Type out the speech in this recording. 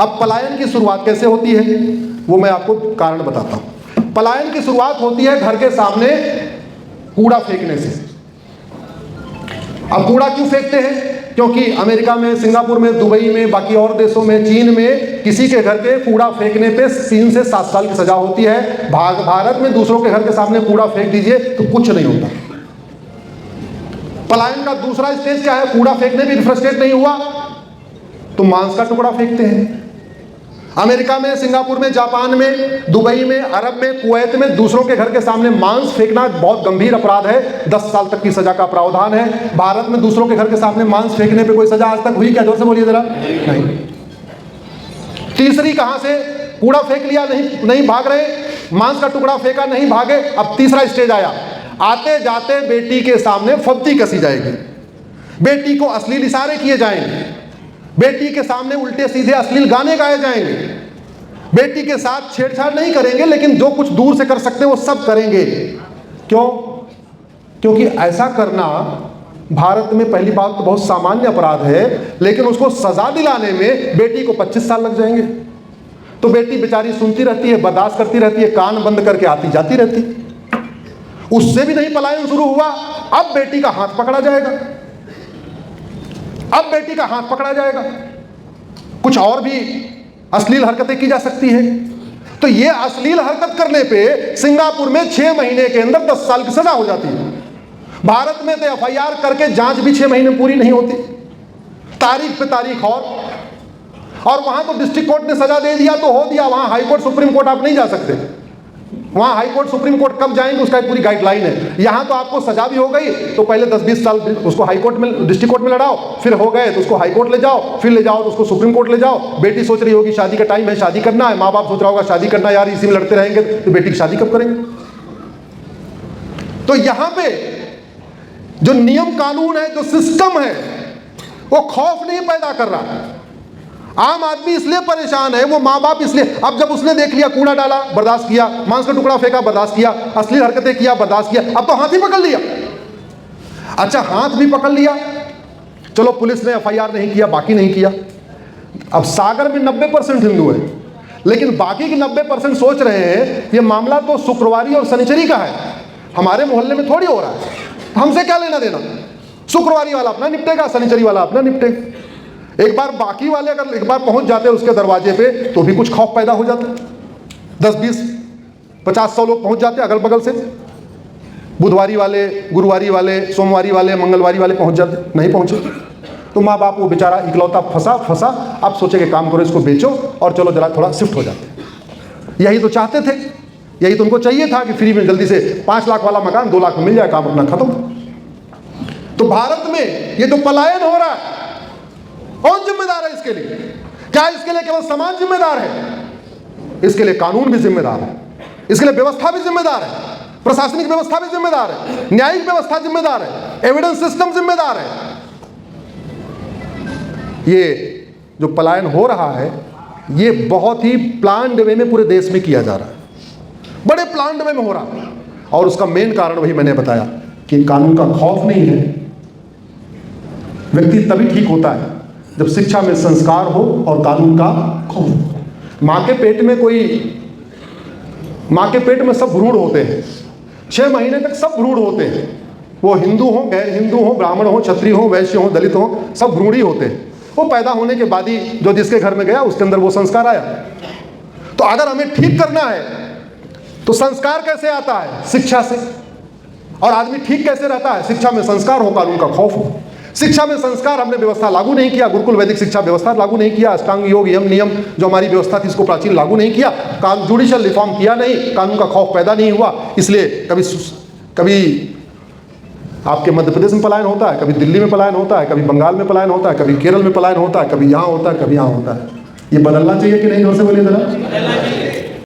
अब पलायन की शुरुआत कैसे होती है वो मैं आपको कारण बताता हूं। पलायन की शुरुआत होती है घर के सामने कूड़ा फेंकने से। अब कूड़ा क्यों फेंकते हैं? क्योंकि अमेरिका में, सिंगापुर में, दुबई में, बाकी और देशों में, चीन में किसी के घर के कूड़ा फेंकने पे 3 से 7 साल की सजा होती है। भारत में दूसरों के घर के सामने कूड़ा फेंक दीजिए तो कुछ नहीं होता। पलायन का दूसरा स्टेज क्या है? कूड़ा फेंकने भी फ्रस्ट्रेट नहीं हुआ तो मांस का टुकड़ा फेंकते हैं। अमेरिका में, सिंगापुर में, जापान में, दुबई में, अरब में, कुवैत में दूसरों के घर के सामने मांस फेंकना बहुत गंभीर अपराध है, 10 साल तक की सजा का प्रावधान है। भारत में दूसरों के घर के सामने मांस फेंकने पे कोई सजा आज तक हुई क्या? जोर से बोलिए जरा। नहीं। तीसरी कहां से? कूड़ा फेंक लिया, नहीं भाग रहे, मांस का टुकड़ा फेंका, नहीं भागे। अब तीसरा स्टेज आया, आते जाते बेटी के सामने फब्ती कसी जाएगी, बेटी को अश्लील इशारे किए जाएंगे, बेटी के सामने उल्टे सीधे अश्लील गाने गाए जाएंगे, बेटी के साथ छेड़छाड़ नहीं करेंगे लेकिन जो कुछ दूर से कर सकते हैं वो सब करेंगे। क्यों? क्योंकि ऐसा करना भारत में पहली बात तो बहुत सामान्य अपराध है, लेकिन उसको सजा दिलाने में बेटी को 25 साल लग जाएंगे। तो बेटी बेचारी सुनती रहती है, बर्दाश्त करती रहती है, कान बंद करके आती जाती रहती। उससे भी नहीं पलायन शुरू हुआ, अब बेटी का हाथ पकड़ा जाएगा, अब बेटी का हाथ पकड़ा जाएगा, कुछ और भी अश्लील हरकतें की जा सकती है। तो ये अश्लील हरकत करने पे सिंगापुर में 6 महीने के अंदर 10 साल की सजा हो जाती है। भारत में तो एफआईआर करके जांच भी 6 महीने पूरी नहीं होती, तारीख पे तारीख। और वहां तो डिस्ट्रिक्ट कोर्ट ने सजा दे दिया तो हो दिया, वहां हाई कोर्ट, सुप्रीम कोर्ट आप नहीं जा सकते। वहां हाई कोर्ट, सुप्रीम कोर्ट कब जाएंगे उसका एक पूरी गाइडलाइन है। यहां तो आपको सजा भी हो गई तो पहले 10-20 साल उसको हाई कोर्ट में, डिस्ट्रिक्ट कोर्ट में लड़ाओ, फिर हो गए तो उसको हाई कोर्ट ले जाओ, फिर ले जाओ तो उसको सुप्रीम कोर्ट ले जाओ। बेटी सोच रही होगी शादी का टाइम है, शादी करना है, माँ बाप सोच रहा होगा शादी करना, यार इसी में लड़ते रहेंगे तो बेटी की शादी कब करेंगे? तो यहां पे जो नियम कानून है, जो सिस्टम है, वो खौफ नहीं पैदा कर रहा है। आम आदमी इसलिए परेशान है, वो माँ बाप इसलिए। अब जब उसने देख लिया, कूड़ा डाला बर्दाश्त किया, मांस का टुकड़ा फेंका बर्दाश्त किया, अश्लील हरकतें किया बर्दाश्त किया, अब तो हाथ ही पकड़ लिया। अच्छा, हाथ भी पकड़ लिया, चलो पुलिस ने एफआईआर नहीं किया, बाकी नहीं किया। अब सागर में 90% हिंदू है, लेकिन बाकी के 90% सोच रहे हैं ये मामला तो शुक्रवारी और शनिचरी का है, हमारे मोहल्ले में थोड़ी हो रहा है, हमसे क्या लेना देना। शुक्रवारी वाला अपना निपटेगा, शनिचरी वाला अपना निपटेगा। एक बार बाकी वाले अगर एक बार पहुंच जाते हैं उसके दरवाजे पे तो भी कुछ खौफ पैदा हो जाता। 10, 20, 50, 100 लोग पहुंच जाते अगल बगल से। बुधवारी वाले, गुरुवारी वाले, सोमवारी वाले, मंगलवारी वाले पहुंच जाते, नहीं पहुंचे तो माँ बाप वो बेचारा इकलौता फंसा। अब सोचे कि काम करो, इसको बेचो और चलो जरा थोड़ा शिफ्ट हो जाते। यही तो चाहते थे, यही तो उनको चाहिए था कि फ्री में जल्दी से 5 लाख वाला मकान 2 लाख में मिल जाए, काम अपना खत्म। तो भारत में ये जो पलायन हो रहा है, कौन जिम्मेदार है इसके लिए? क्या इसके लिए केवल समाज जिम्मेदार है? इसके लिए कानून भी जिम्मेदार है, इसके लिए व्यवस्था भी जिम्मेदार है, प्रशासनिक व्यवस्था भी जिम्मेदार है, न्यायिक व्यवस्था जिम्मेदार है, एविडेंस सिस्टम जिम्मेदार है। ये जो पलायन हो रहा है ये बहुत ही प्लान्ड वे में पूरे देश में किया जा रहा है, बड़े प्लान्ड वे में हो रहा है। और उसका मेन कारण वही मैंने बताया कि कानून का खौफ नहीं है। व्यक्ति तभी ठीक होता है जब शिक्षा में संस्कार हो और कानून का खौफ। माँ के पेट में सब भ्रूण होते हैं, 6 महीने तक सब भ्रूण होते हैं, वो हिंदू हो, गैर हिंदू हो, ब्राह्मण हो, क्षत्रिय हो, वैश्य हो, दलित हो, सब भ्रूण ही होते हैं। वो पैदा होने के बाद ही जो जिसके घर में गया उसके अंदर वो संस्कार आया। तो अगर हमें ठीक करना है तो संस्कार कैसे आता है? शिक्षा से। और आदमी ठीक कैसे रहता है? शिक्षा में संस्कार हो, कानून का खौफ हो। शिक्षा में संस्कार हमने व्यवस्था लागू नहीं किया, गुरुकुल वैदिक शिक्षा व्यवस्था लागू नहीं किया, अष्टांग योग यम नियम जो हमारी व्यवस्था थी इसको प्राचीन लागू नहीं किया, जुडिशियल रिफॉर्म किया नहीं, कानून का खौफ पैदा नहीं हुआ। इसलिए कभी आपके मध्य प्रदेश में पलायन होता है, कभी दिल्ली में पलायन होता है, कभी बंगाल में पलायन होता है, कभी केरल में पलायन होता है, कभी यहाँ होता है, कभी यहाँ होता है। ये बदलना चाहिए कि नहीं? जोर से बोलिए जरा।